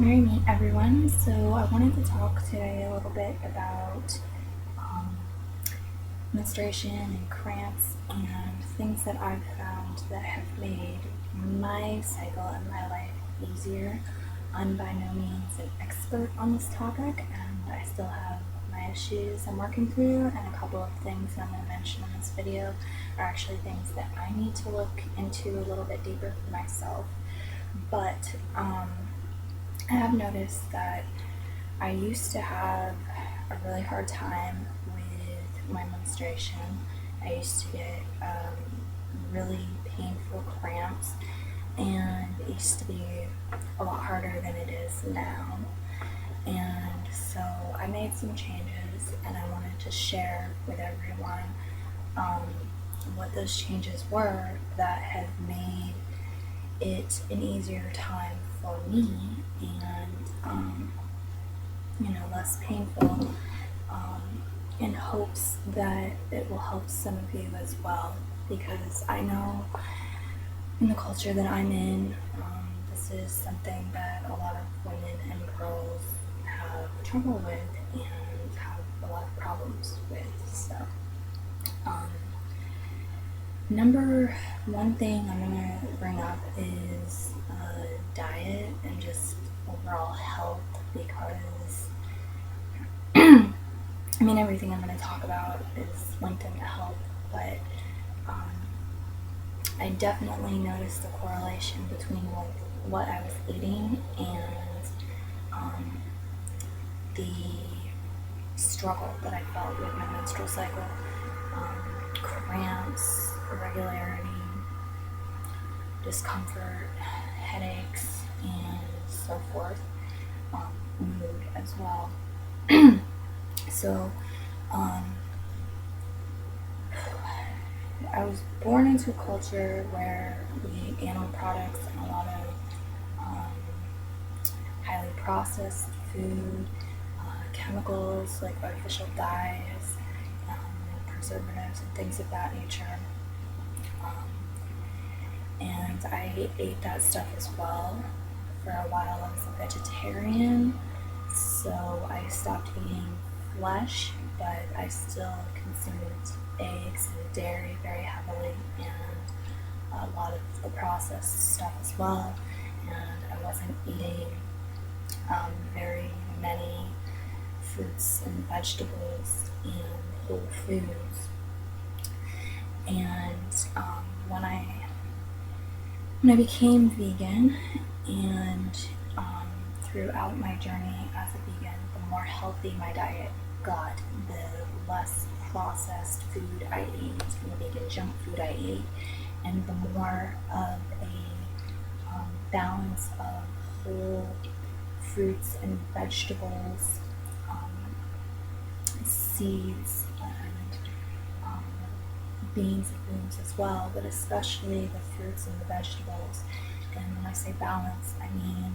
Very neat, everyone. So I wanted to talk today a little bit about um, menstruation and cramps and things that I've found that have made my cycle and my life easier. I'm by no means an expert on this topic, and I still have my issues I'm working through, and a couple of things that I'm going to mention in this video are actually things that I need to look into a little bit deeper for myself. But I have noticed that I used to have a really hard time with my menstruation. I used to get really painful cramps, and it used to be a lot harder than it is now. And so I made some changes, and I wanted to share with everyone um, what those changes were that have made it an easier time for me and less painful, in hopes that it will help some of you as well, because I know in the culture that I'm in, this is something that a lot of women and girls have trouble with and have a lot of problems with. So um, number one thing I'm going to bring up is diet and just overall health, because I mean, everything I'm going to talk about is linked into health, but um, I definitely noticed the correlation between what I was eating and um, the struggle that I felt with my menstrual cycle. Cramps, irregularity, discomfort, headaches, and so forth. Mood as well. So, um, I was born into a culture where we ate animal products and a lot of um, highly processed food, chemicals like artificial dyes, preservatives, and things of that nature. Um, and I ate that stuff as well. For a while, I was a vegetarian, so I stopped eating flesh, but I still consumed eggs and dairy very heavily, and a lot of the processed stuff as well. And I wasn't eating very many fruits and vegetables and whole foods. And when I became vegan, and throughout my journey as a vegan, the more healthy my diet got, the less processed food I ate, the vegan junk food I ate, and the more of a balance of whole fruits and vegetables, seeds, and beans and leaves as well, but especially the fruits and the vegetables. And when I say balance, I mean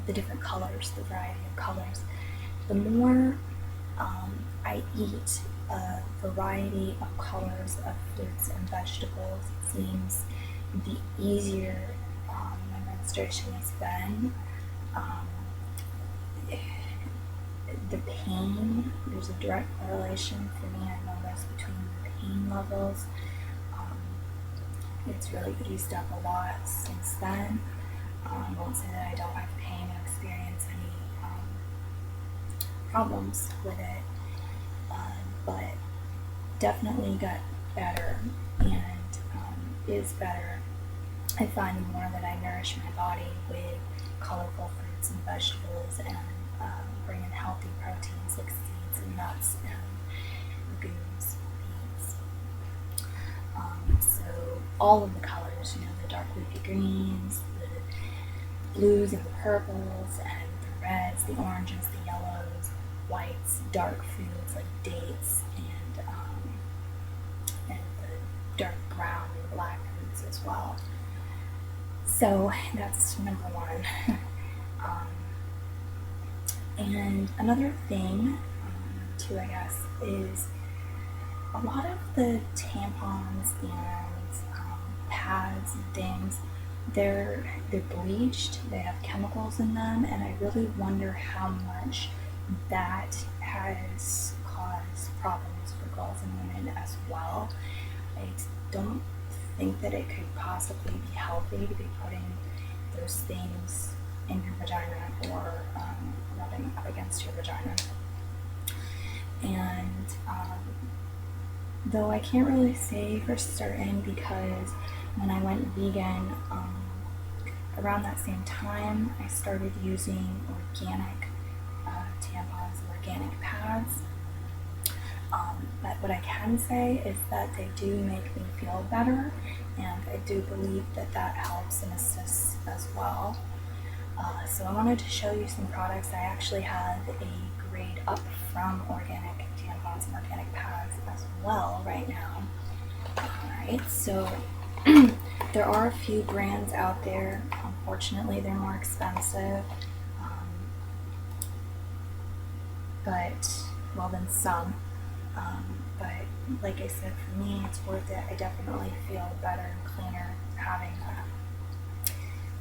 the different colors, the variety of colors. The more I eat a variety of colors of fruits and vegetables, it seems the easier my menstruation has been. Um, the pain, there's a direct correlation for me, I noticed, between the pain levels. Um, it's really eased up a lot since then. I won't say that I don't have pain or experience any problems with it, but definitely got better, and is better. I find the more that I nourish my body with colorful fruits and vegetables, and bring in healthy proteins like seeds and nuts and legumes, beans. So all of the colors, the dark leafy greens, the blues and the purples, and the reds, the oranges, the yellows, whites, dark foods like dates, and the dark brown and black foods as well. So that's number one. And another thing, too, I guess, is a lot of the tampons and pads and things they're bleached, they have chemicals in them, and I really wonder how much that has caused problems for girls and women as well. I don't think that it could possibly be healthy to be putting those things in your vagina or rubbing up against your vagina. And though I can't really say for certain, because when I went vegan, around that same time, I started using organic tampons and organic pads. But what I can say is that they do make me feel better, and I do believe that that helps and assists as well. So I wanted to show you some products. I actually have a grade up from organic tampons and organic pads as well right now. Alright, so there are a few brands out there. Unfortunately, they're more expensive, than some. But like I said, for me, it's worth it. I definitely feel better and cleaner having that.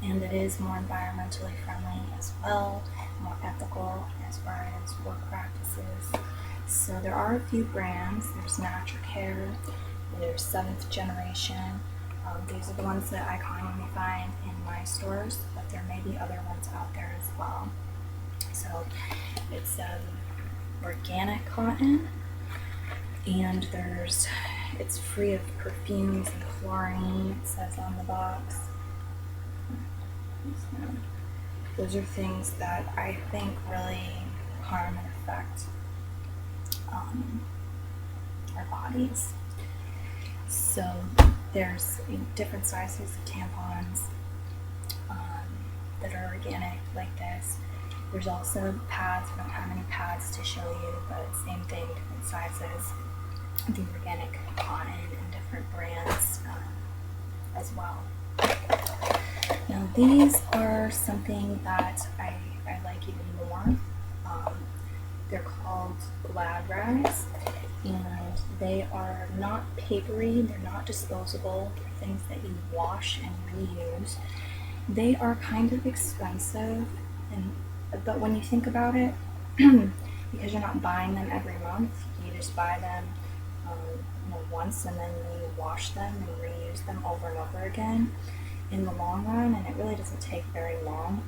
And it is more environmentally friendly as well, more ethical as far as work practices. So there are a few brands. There's Natural Care, there's 7th Generation. These are the ones that I commonly find in my stores, but there may be other ones out there as well. So it's organic cotton, and it's free of perfumes and chlorine, it says on the box. So those are things that I think really harm and affect our bodies. So there's different sizes of tampons that are organic like this. There's also pads. I don't have any pads to show you, but same thing, different sizes. The organic cotton and different brands as well. Now these are something that I like even more. They're called Glad Rags, and they are not papery, they're not disposable, they're things that you wash and reuse. They are kind of expensive, but when you think about it, because you're not buying them every month, you just buy them once, and then you wash them and reuse them over and over again in the long run, and it really doesn't take very long.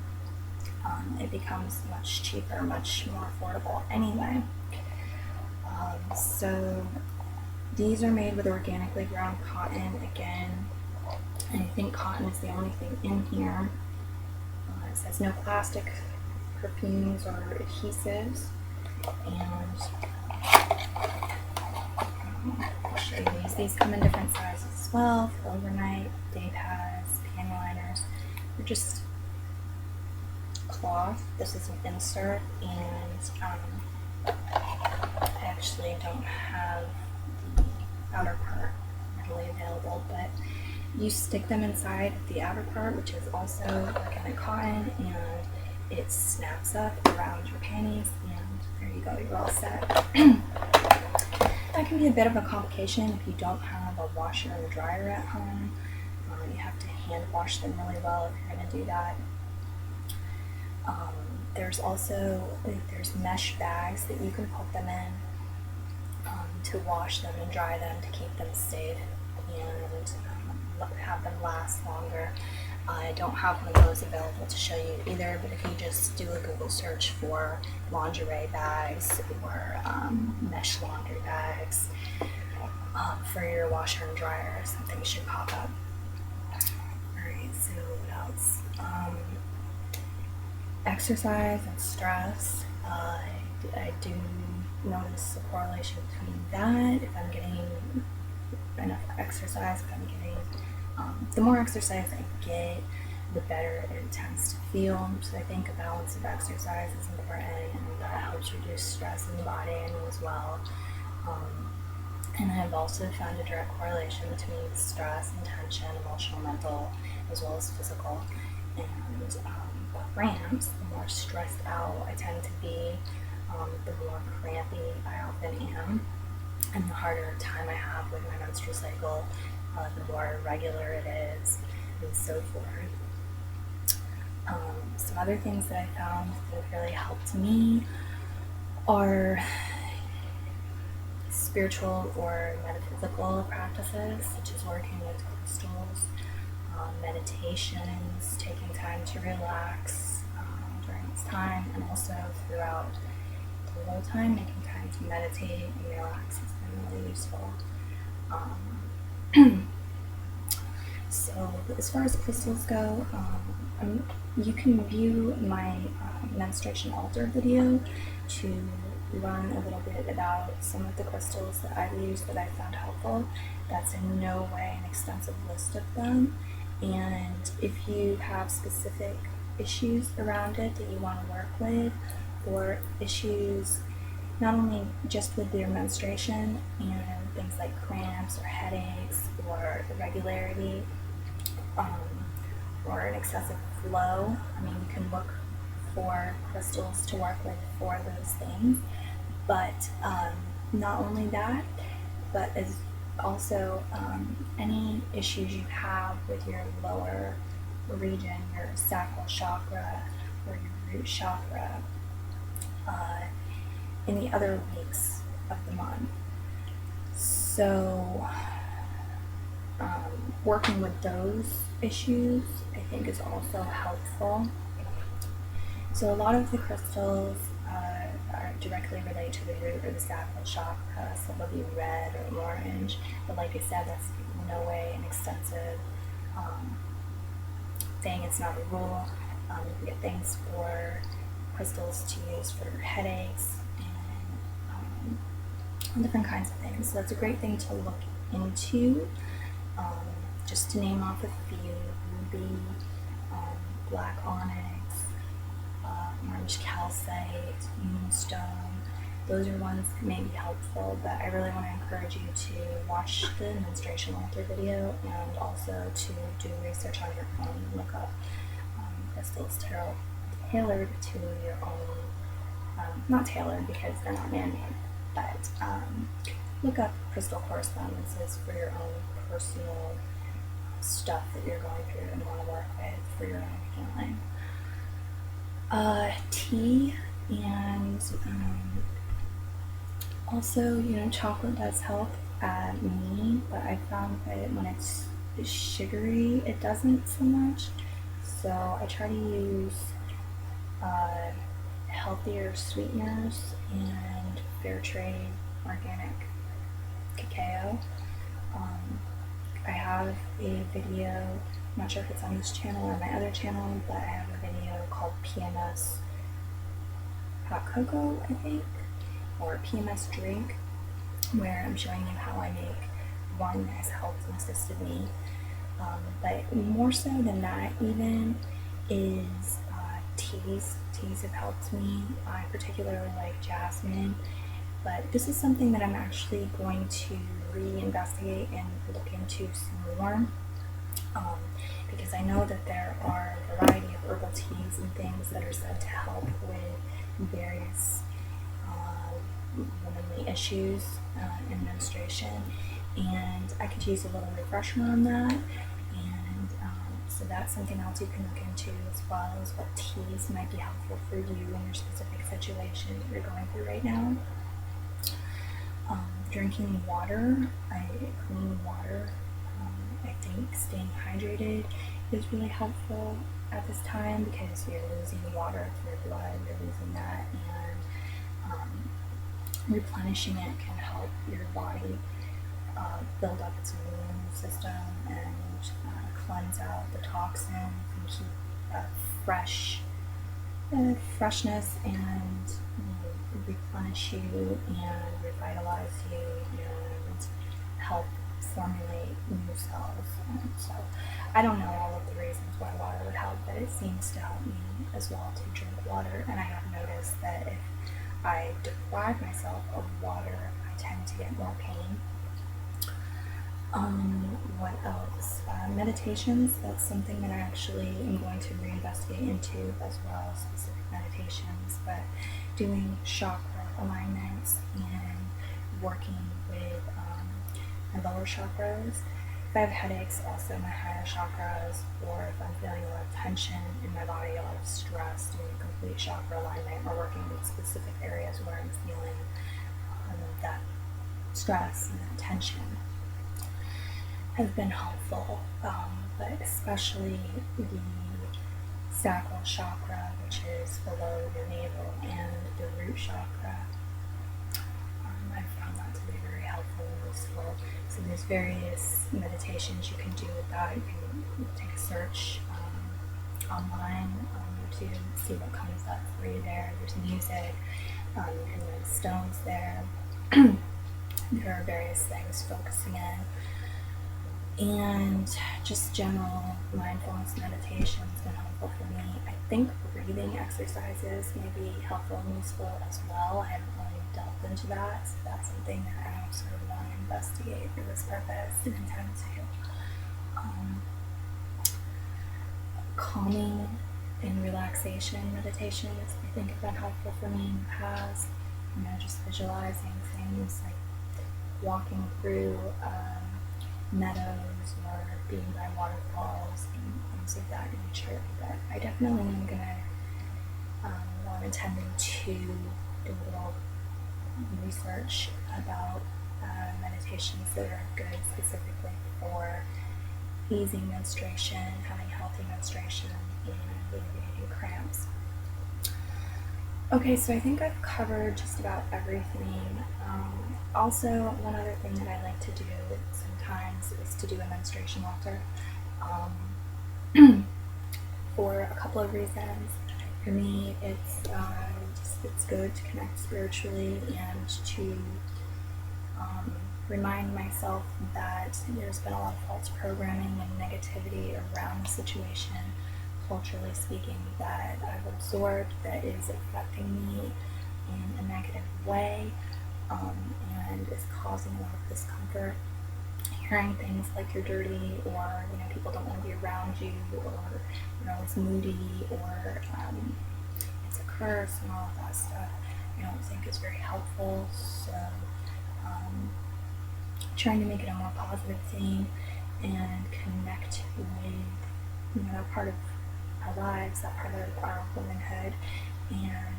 It becomes much cheaper, much more affordable anyway. So these are made with organically ground cotton again, and I think cotton is the only thing in here. It says no plastic, perfumes, or adhesives, and I'll show you these. These come in different sizes as well, for overnight, day pads, panty liners. They're just cloth. This is an insert, and I actually don't have the outer part readily available, but you stick them inside the outer part, which is also organic cotton, and it snaps up around your panties, and there you go, you're all set. That can be a bit of a complication if you don't have a washer and dryer at home. You have to hand wash them really well if you're going to do that. There's mesh bags that you can put them in to wash them and dry them to keep them safe and have them last longer. I don't have one of those available to show you either, but if you just do a Google search for lingerie bags or mesh laundry bags for your washer and dryer, something should pop up. Alright, so what else? Exercise and stress. I do notice a correlation between that. If I'm getting enough exercise, if I'm getting the more exercise I get, the better it tends to feel. So I think a balance of exercise is important, and that helps reduce stress in the body and as well. And I've also found a direct correlation between stress and tension, emotional, mental, as well as physical. And cramps, the more stressed out I tend to be, the more crampy I often am, and the harder time I have with my menstrual cycle, the more irregular it is, and so forth. Some other things that I found that have really helped me are spiritual or metaphysical practices, such as working with crystals, meditations, taking time to relax during this time, and also throughout the whole time, making time to meditate and relax has been really useful. So as far as crystals go, you can view my menstruation altar video to learn a little bit about some of the crystals that I've used that I found helpful. That's in no way an extensive list of them. And if you have specific issues around it that you want to work with, or issues not only just with your menstruation and things like cramps or headaches or irregularity, or an excessive flow, you can look for crystals to work with for those things. But not only that, but as also any issues you have with your lower region, your sacral chakra or your root chakra, in the other weeks of the month. So working with those issues, I think, is also helpful. So a lot of the crystals are directly related to the root or the sacral chakra. Some will be red or orange, but like I said, that's in no way an extensive thing. It's not a rule. You can get things for crystals to use for headaches and different kinds of things. So that's a great thing to look into. Just to name off a few: ruby, black onyx, orange calcite, moonstone. Those are ones that may be helpful, but I really want to encourage you to watch the menstruation altar video and also to do research on your own and look up crystals tailored to your own, not tailored because they're not man-made, but look up crystal correspondences for your own personal stuff that you're going through and want to work with for your own healing. Tea and also, chocolate does help me, but I found that when it's sugary, it doesn't so much. So I try to use healthier sweeteners and fair trade organic cacao. I have a video, I'm not sure if it's on this channel or my other channel, but I have a video called PMS Hot Cocoa, I think, or PMS Drink, where I'm showing you how I make one that has helped and assisted me. But more so than that even is teas. Teas have helped me. I particularly like jasmine, but this is something that I'm actually going to reinvestigate and look into some more, because I know that there are a variety of herbal teas and things that are said to help with various womanly issues in menstruation, and I could use a little refresher on that. And so that's something else you can look into, as well as what teas might be helpful for you in your specific situation that you're going through right now. Drinking water, clean water. I think staying hydrated is really helpful at this time because you're losing water through your blood, you're losing that, and replenishing it can help your body build up its immune system and cleanse out the toxins and keep freshness and replenish you and revitalize you and help formulate new cells. And so I don't know all of the reasons why water would help, but it seems to help me as well to drink water. And I have noticed that if I deprive myself of water, I tend to get more pain. What else? Meditations, that's something that I actually am going to reinvestigate into, as well as specific meditations, but doing chakra alignments and working with my lower chakras if I have headaches, also my higher chakras, or if I'm feeling a lot of tension in my body, a lot of stress, doing a complete chakra alignment or working with specific areas where I'm feeling that stress and that tension has been helpful, but especially the sacral chakra, which is below your navel, and the root chakra. I found that to be very helpful and useful. So there's various meditations you can do with that. You can take a search online on YouTube, see what comes up for you there. There's music, and then stones there. There are various things focusing in. And just general mindfulness meditation has been helpful for me. I think breathing exercises may be helpful and useful as well. I haven't really delved into that, so that's something that I also want to investigate for this purpose and intend to. Calming and relaxation meditations I think have been helpful for me in the past. Just visualizing things like walking through meadows or being by waterfalls and things of that nature. But I definitely am gonna, I'm intending to do a little research about meditations that are good specifically for easing menstruation, having healthy menstruation, and alleviating cramps. Okay, so I think I've covered just about everything. Also, one other thing that I like to do sometimes is to do a menstruation altar for a couple of reasons. For me, it's good to connect spiritually and to remind myself that there's been a lot of false programming and negativity around the situation, culturally speaking, that I've absorbed that is affecting me in a negative way, and is causing a lot of discomfort. Hearing things like you're dirty, or people don't want to be around you, or it's moody, or it's a curse, and all of that stuff, I don't think is very helpful. So trying to make it a more positive thing and connect with that part of our lives, that part of our womanhood, and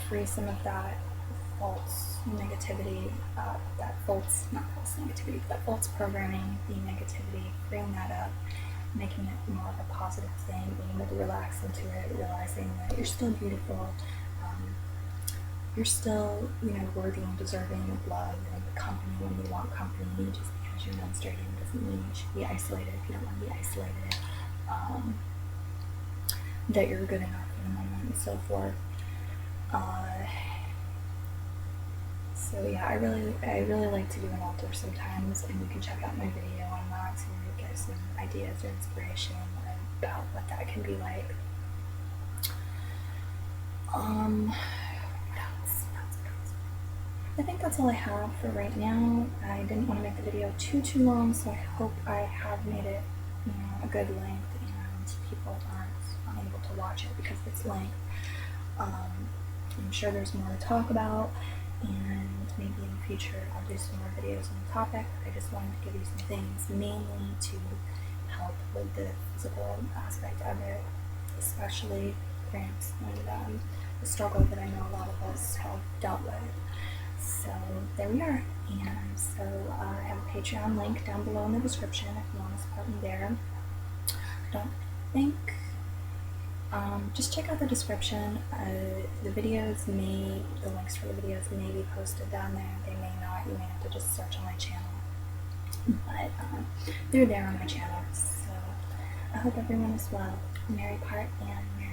free some of that false negativity, that false programming, the negativity, freeing that up, making it more of a positive thing, being able to relax into it, realizing that you're still beautiful, you're still, worthy and deserving of love and company when you want company. Just because you're menstruating doesn't mean you should be isolated if you don't want to be isolated. That you're good enough for the moment and so forth. So yeah, I really like to do an altar sometimes, and you can check out my video on that to get some ideas or inspiration about what that can be like. I think that's all I have for right now. I didn't want to make the video too long, so I hope I have made it a good length and people aren't unable to watch it because of its length. I'm sure there's more to talk about, and maybe in the future I'll do some more videos on the topic. I just wanted to give you some things mainly to help with the physical aspect of it, especially cramps and the struggle that I know a lot of us have dealt with. So there we are, and so I have a Patreon link down below in the description if you want to support me there. I don't think, just check out the description. The links for the videos may be posted down there, they may not, you may have to just search on my channel, but they're there on my channel. So I hope everyone is well. Merry part and Merry